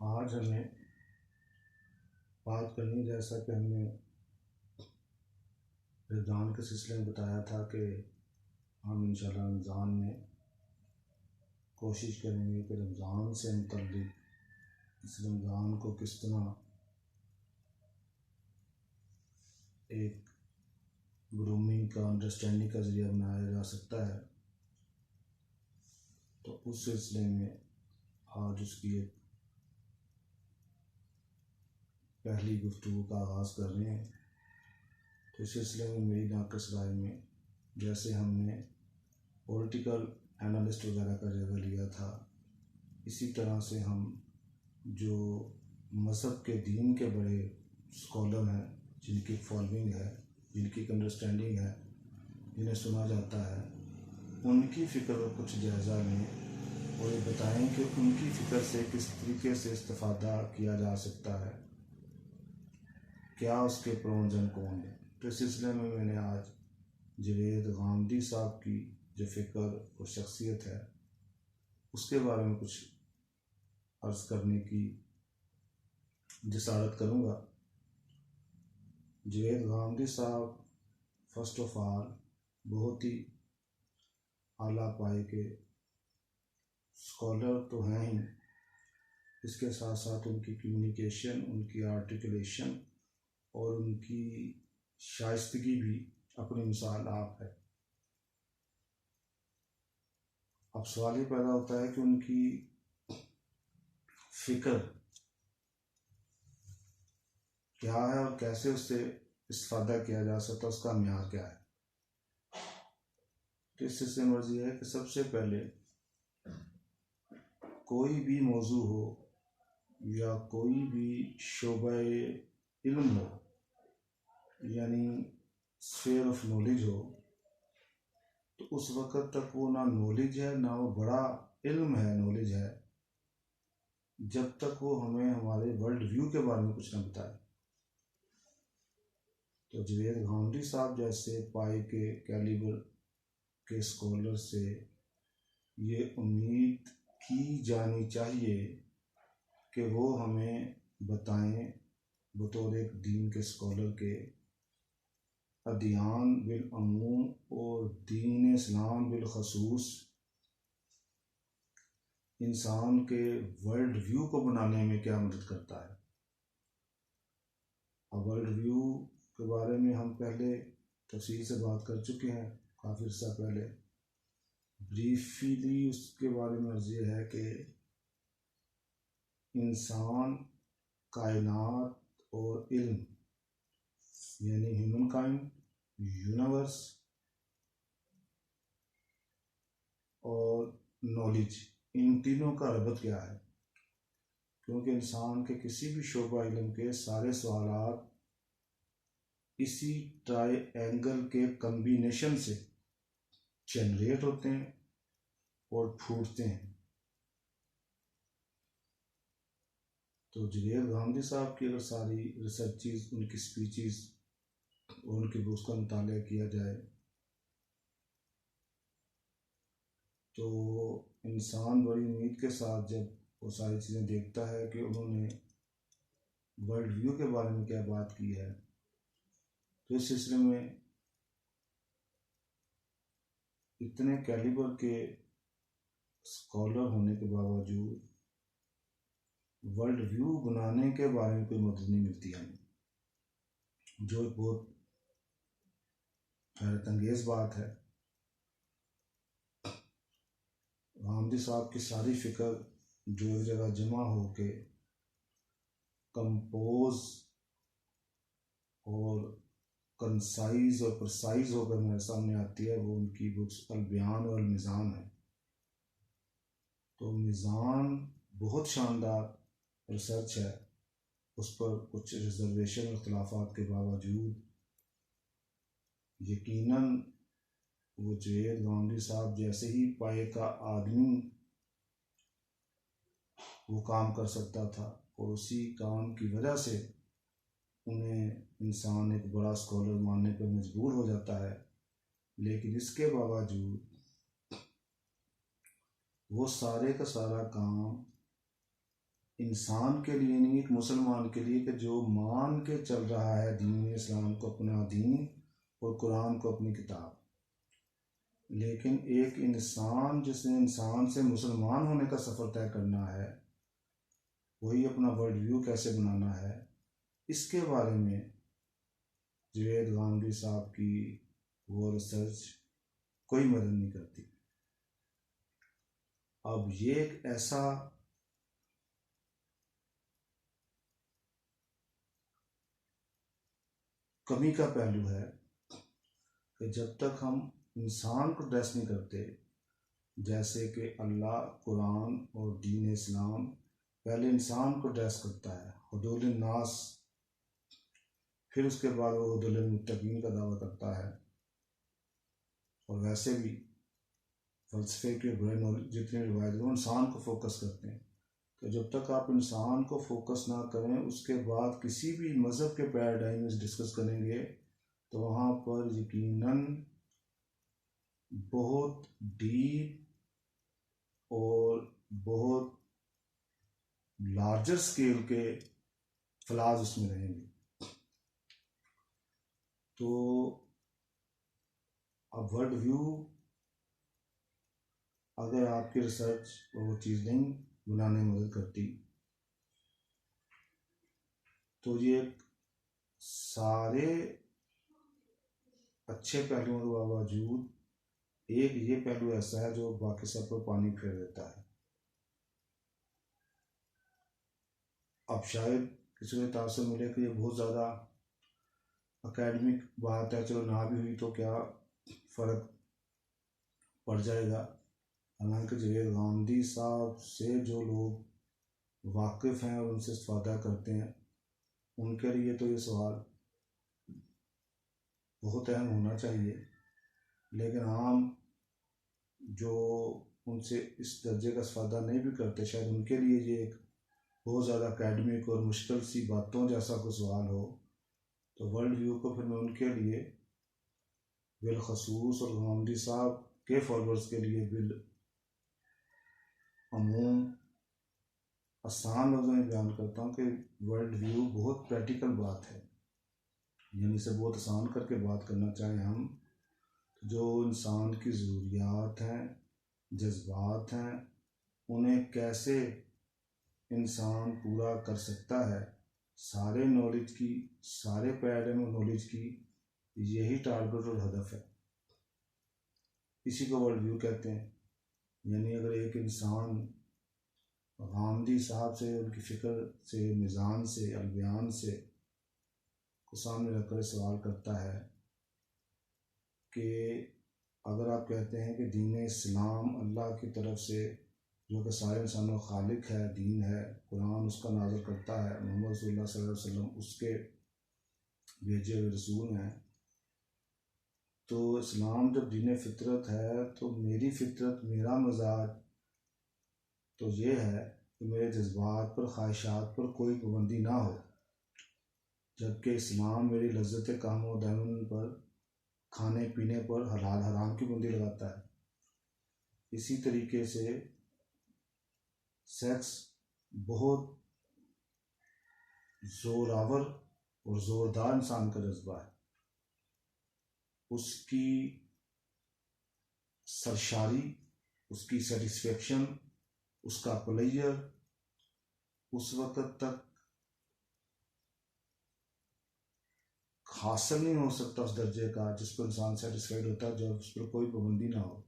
आज हमें बात करनी, जैसा कि हमने रमज़ान के सिलसिले में बताया था कि हम इंशाल्लाह रमज़ान में कोशिश करेंगे कि रमज़ान से मुतल्लिक़ इस रमज़ान को किस तरह एक ग्रूमिंग का, अंडरस्टैंडिंग का ज़रिया बनाया जा सकता है। तो उस सिलसिले में आज उसकी एक पहली गुफ्तगू का आगाज़ कर रहे हैं। तो इस सिलसिले में मेरी नाक़िस राय में, जैसे हमने पॉलिटिकल एनालिस्ट वगैरह का जायज़ा लिया था, इसी तरह से हम जो मज़हब के, दीन के बड़े स्कॉलर हैं, जिनकी फॉलोइंग है, जिनकी अंडरस्टैंडिंग है, जिन्हें सुना जाता है, उनकी फ़िक्र का कुछ जायज़ा लें और ये बताएं कि उनकी फ़िक्र से किस तरीके से इस्तिफ़ादा किया जा सकता है, क्या उसके प्रोज एंड कॉन हैं। तो इस सिलसिले में मैंने आज जवेद गामदी साहब की जो फ़िक्र और शख्सियत है उसके बारे में कुछ अर्ज़ करने की जिसारत करूँगा। जवेद गामदी साहब फ़र्स्ट ऑफ ऑल बहुत ही आला पाए के स्कॉलर तो हैं ही, इसके साथ साथ उनकी कम्युनिकेशन, उनकी आर्टिकुलेशन और उनकी शाइस्तगी भी अपनी मिसाल आप है। अब सवाल ये पैदा होता है कि उनकी फ़िक्र क्या है और कैसे उससे इस्तिफ़ादा किया जा सकता है, उसका म्यार क्या है। तो इससे से मर्ज़ी है कि सबसे पहले कोई भी मौजू हो या कोई भी शोबा इल्म हो, यानी स्फीयर ऑफ नॉलेज हो, तो उस वक़्त तक वो ना नॉलेज है, ना वो बड़ा इल्म है, नॉलेज है, जब तक वो हमें हमारे वर्ल्ड व्यू के बारे में कुछ ना बताए। तो जवेद गामदी साहब जैसे पाए के कैलिबर के स्कॉलर से ये उम्मीद की जानी चाहिए कि वो हमें बताएं बतौर एक दीन के स्कॉलर के अदियान बिल अमूम और दीन इस्लाम बिल खसूस इंसान के वर्ल्ड व्यू को बनाने में क्या मदद करता है। अब वर्ल्ड व्यू के बारे में हम पहले तफसील से बात कर चुके हैं काफ़ी अर्सा पहले। ब्रीफली उसके बारे में अर्ज़ ये है कि इंसान, कायनात और इल्म, यानी ह्यूमन काइंड, यूनिवर्स और नॉलेज, इन तीनों का रबत क्या है। क्योंकि इंसान के किसी भी शोबा इल्म के सारे सवालात इसी ट्रायंगल के कम्बिनेशन से जनरेट होते हैं और फूटते हैं। तो जवेद गामदी साहब की अगर सारी रिसर्चेस, उनकी स्पीचेस और उनकी बुक्स का मुताला किया जाए तो इंसान बड़ी उम्मीद के साथ जब वो सारी चीज़ें देखता है कि उन्होंने वर्ल्ड व्यू के बारे में क्या बात की है, तो इस सिलसिले में इतने कैलिबर के स्कॉलर होने के बावजूद वर्ल्ड व्यू बनाने के बारे में कोई मदद नहीं मिलती हमें, जो एक बहुत हैरत अंगेज़ बात है। गामदी साहब की सारी फ़िक्र जो एक जगह जमा हो के कंपोज और कंसाइज और प्रसाइज होकर मेरे सामने आती है, वो उनकी बुक्स अल बयान और मिज़ान है। तो मिज़ान बहुत शानदार रिसर्च है, उस पर कुछ रिजर्वेशन और इख्तिलाफ़ात के बावजूद यकीनन वो जवेद गामदी साहब जैसे ही पाए का आदमी वो काम कर सकता था, और उसी काम की वजह से उन्हें इंसान एक बड़ा स्कॉलर मानने पर मजबूर हो जाता है। लेकिन इसके बावजूद वो सारे का सारा काम इंसान के लिए नहीं, एक मुसलमान के लिए, कि जो मान के चल रहा है दीन इस्लाम को अपना दीन और कुरान को अपनी किताब। लेकिन एक इंसान जिसने इंसान से मुसलमान होने का सफ़र तय करना है, वही अपना वर्ल्ड व्यू कैसे बनाना है, इसके बारे में जुवेद गांधी साहब की वो रिसर्च कोई मदद नहीं करती। अब ये एक ऐसा कमी का पहलू है कि जब तक हम इंसान को ड्रेस नहीं करते, जैसे कि अल्लाह, कुरान और दीन इस्लाम पहले इंसान को ड्रेस करता है, हुदूल नास, फिर उसके बाद वो हुदूल मुत्तकीन का दावा करता है। और वैसे भी फ़लसफ़े के बड़े नॉलेज जितने रिवायत वो इंसान को फोकस करते हैं। तो जब तक आप इंसान को फोकस ना करें, उसके बाद किसी भी मज़हब के पैराडाइम में डिस्कस करेंगे तो वहाँ पर यकीनन बहुत डीप और बहुत लार्जर स्केल के फ्लाज उसमें रहेंगे। तो अब वर्ल्ड व्यू अगर आपकी रिसर्च वो चीज़ नहीं बनाने में मदद करती, तो ये सारे अच्छे पहलुओं के बावजूद एक ये पहलू ऐसा है जो बाकी सब पर पानी फेर देता है। अब शायद किसी को तासुर मिले कि ये बहुत ज़्यादा एकेडमिक बात है, चलो ना भी हुई तो क्या फ़र्क पड़ जाएगा। हालांकि जुवेद गांधी साहब से जो लोग वाकिफ़ हैं और उनसे इस्तेफ़ादा करते हैं, उनके लिए तो ये सवाल बहुत अहम होना चाहिए। लेकिन आम जो उनसे इस दर्जे का इस्तेफ़ादा नहीं भी करते, शायद उनके लिए ये एक बहुत ज़्यादा एकेडमिक और मुश्किल सी बातों जैसा कोई सवाल हो। तो वर्ल्ड व्यू को फिर मैं उनके लिए बिलखसूस और गांधी साहब के फॉलोअर्स के लिए बिल अमूम आसान लफ्ज़ों में बयान करता हूँ कि वर्ल्ड व्यू बहुत प्रैक्टिकल बात है। यानी इसे बहुत आसान करके बात करना चाहें हम, जो इंसान की ज़रूरियात हैं, जज्बात हैं, उन्हें कैसे इंसान पूरा कर सकता है, सारे नॉलेज की, सारे पैराडाइम ऑफ नॉलेज की यही टारगेट और हदफ है। इसी को वर्ल्ड व्यू कहते हैं। यानी अगर एक इंसान गांधी साहब से, उनकी फ़िक्र से, मिज़ान से, अलबयान से को सामने रखकर सवाल करता है कि अगर आप कहते हैं कि दीन इस्लाम अल्लाह की तरफ से, जो कि सारे इंसानों का खालिक है, दीन है, कुरान उसका नाज़िल करता है, मोहम्मद रसूलुल्लाह सल्लल्लाहु अलैहि वसल्लम उसके भेजे हुए रसूल हैं, तो इस्लाम जब दीन फितरत है, तो मेरी फितरत, मेरा मजाज तो ये है कि मेरे जज्बात पर, ख्वाहिशात पर कोई पाबंदी ना हो, जबकि इस्लाम मेरी लज्जत काम और दामन पर, खाने पीने पर हलाल हराम की पाबंदी लगाता है। इसी तरीके से सेक्स बहुत ज़ोरावर और ज़ोरदार इंसान का जज्बा है। उसकी सरशारी, उसकी सेटिस्फेक्शन, उसका प्लेजर उस वक़्त तक हासिल नहीं हो सकता उस दर्जे का जिस पर इंसान सेटिस्फाइड होता है, जब उस पर कोई पाबंदी ना हो।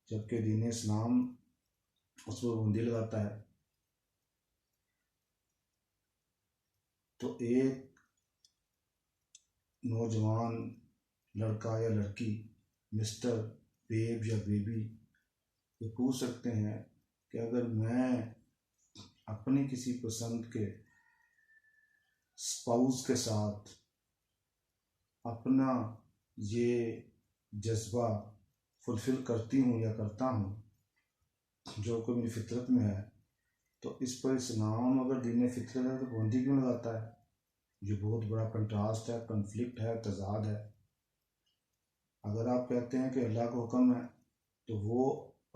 जबकि दीन इस्लाम उस पर पाबंदी लगाता है। तो एक नौजवान लड़का या लड़की, मिस्टर, बेब या बेबी, ये पूछ सकते हैं कि अगर मैं अपनी किसी पसंद के स्पाउस के साथ अपना ये जज्बा फुलफ़िल करती हूँ या करता हूँ, जो कि मेरी फितरत में है, तो इस पर इस्लाम अगर दीन फितरत है तो पाबंदी क्यों लगाता है? ये बहुत बड़ा कंट्रास्ट है, कन्फ्लिक्ट है, तजाद है। अगर आप कहते हैं कि अल्लाह का हुक्म है, तो वो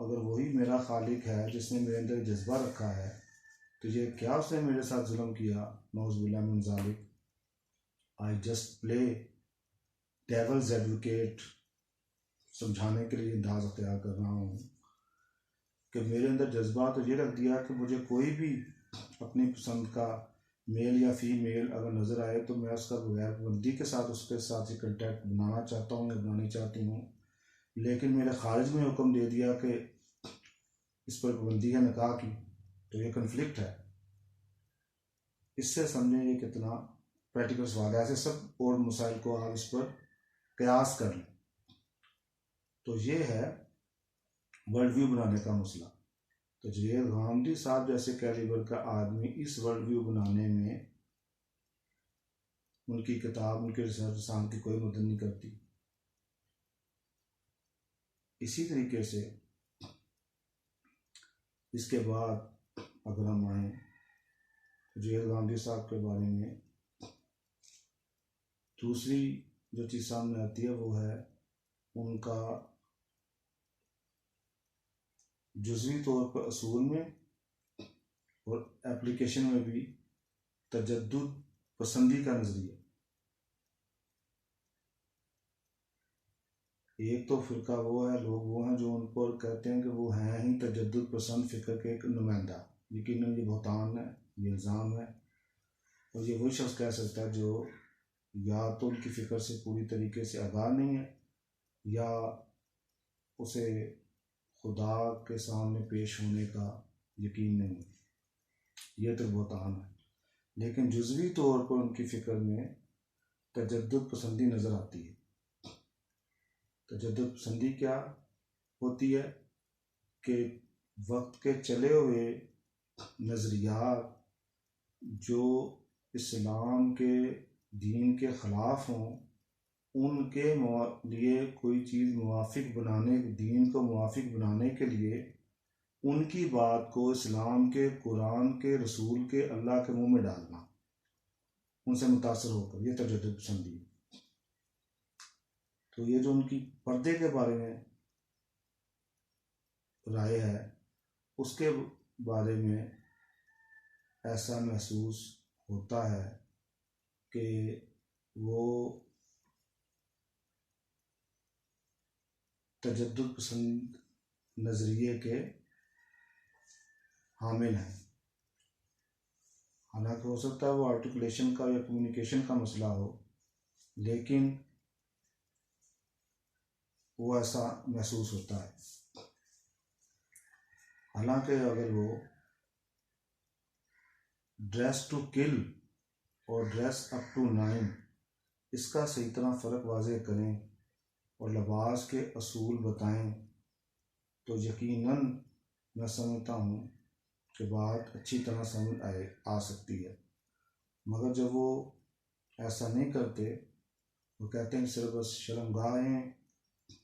अगर वही मेरा खालिक है जिसने मेरे अंदर जज्बा रखा है, तो ये क्या उसने मेरे साथ जुल्म किया, नौज़ुबिल्लाह मिन ज़ालिक। I just play devil's advocate, समझाने के लिए अंदाज अख्तियार कर रहा हूँ कि मेरे अंदर जज्बा तो ये रख दिया कि मुझे कोई भी अपनी पसंद का मेल या फीमेल अगर नज़र आए तो मैं उसका बगैर पाबंदी के साथ उसके साथ ही कंटेक्ट बनाना चाहता हूँ या बनानी चाहती हूँ। लेकिन मेरे खारिज में हुक्म दे दिया कि इस पर पाबंदी है निकाह की, तो ये कन्फ्लिक्ट है। इससे समझें ये कितना प्रैक्टिकल सवाल है। ऐसे सब और मसाइल को आप इस पर कयास कर लें। तो ये है वर्ल्ड व्यू बनाने का मसला। तो जवेद गामदी साहब जैसे कैलिबर का आदमी इस वर्ल्ड व्यू बनाने में उनकी किताब, उनकी रिसर्च इंसान की कोई मदद नहीं करती। इसी तरीके से इसके बाद अगर हम आए जवेद गामदी साहब के बारे में, दूसरी जो चीज़ सामने आती है वो है उनका जुज़वी तौर पर असूल में और एप्लीकेशन में भी तजद्दुद पसंदी का नज़रिया। एक तो फ़िरका वो है, लोग वो हैं जो उन पर कहते हैं कि वो हैं ही तजद्दुद पसंद फ़िक्र के एक नुमाइंदा। यकीनन ये बहतान है, ये इल्ज़ाम है। और ये वही शख्स कह सकता है जो या तो उनकी फ़िक्र से पूरी तरीके से आगाह नहीं है या उसे खुदा के सामने पेश होने का यकीन नहीं है। यह तो बहतान है। लेकिन जुज़वी तौर पर उनकी फ़िक्र में तजद्दुद पसंदी नज़र आती है। तजद्दुद पसंदी क्या होती है कि वक्त के चले हुए नज़रियात जो इस्लाम के दीन के ख़िलाफ़ हों, उनके लिए कोई चीज़ मुवाफिक बनाने, दीन को मुवाफिक बनाने के लिए उनकी बात को इस्लाम के, कुरान के, रसूल के, अल्लाह के मुंह में डालना, उनसे मुतासर होकर, ये तजद्दुद पसंदी है। तो ये जो उनकी पर्दे के बारे में राय है, उसके बारे में ऐसा महसूस होता है कि वो तजद्दुद पसंद नज़रिए के हामिल हैं। हालांकि हो सकता है वो आर्टिकुलेशन का या कम्युनिकेशन का मसला हो, लेकिन वो ऐसा महसूस होता है। हालांकि अगर वो ड्रेस टू किल और ड्रेस अप टू 9 इसका सही तरह फ़र्क वाज़ेह करें और लिबास के असूल बताएं तो यकीनन मैं समझता हूँ कि बात अच्छी तरह समझ आ सकती है। मगर जब वो ऐसा नहीं करते, वो कहते हैं सिर्फ बस शर्मगाहें